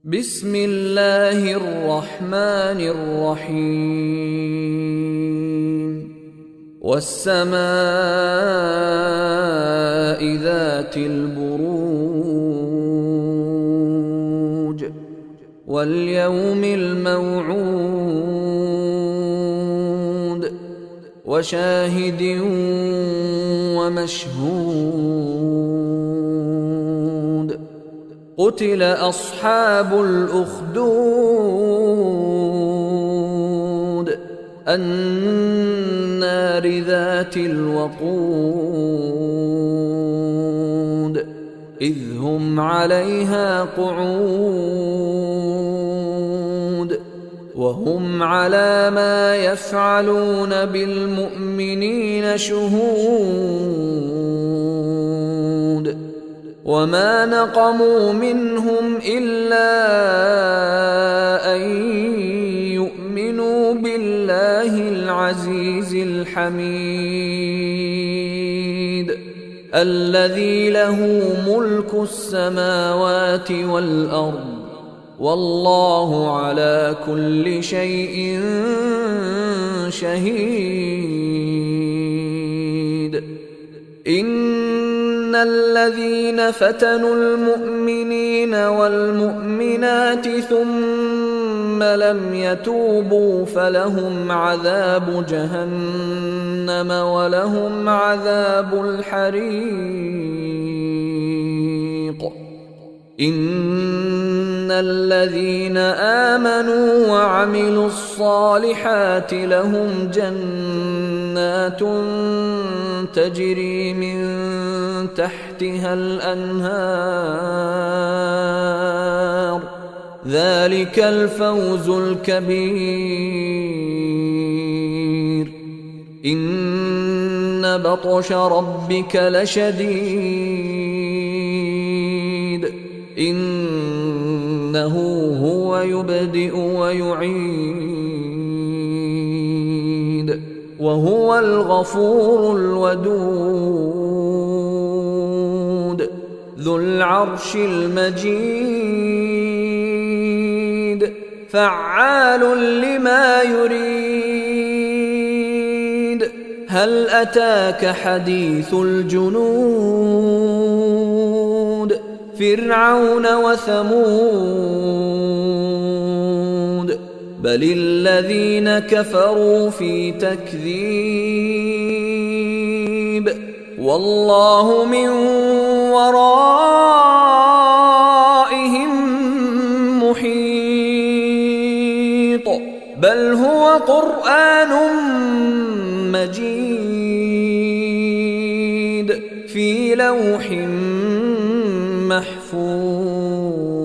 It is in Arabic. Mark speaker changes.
Speaker 1: بسم الله الرحمن الرحيم والسماء ذات البروج واليوم الموعود وشاهد ومشهود قتل أصحاب الأخدود النار ذات الوقود إذ هم عليها قعود وهم على ما يفعلون بالمؤمنين شهود وما نقموا منهم إلا أن يؤمنوا بالله العزيز الحميد الذي له ملك السماوات والأرض والله على كل شيء شهيد. إن الذين فتنوا المؤمنين والمؤمنات ثم لم يتوبوا فلهم عذاب جهنم ولهم عذاب الحريق. إن الذين آمنوا وعملوا الصالحات لهم جنات تجري من تحتها الأنهار ذلك الفوز الكبير. إن بطش ربك لشديد إنه هو يبدئ ويعيد وهو الغفور الودود ذو العرش المجيد فعال لما يريد. هل أتاك حديث الجنود فرعون وثمود بل الذين كفروا في تكذيب والله من ورائهم محيط بل هو قرآن مجيد في لوح محفوظ.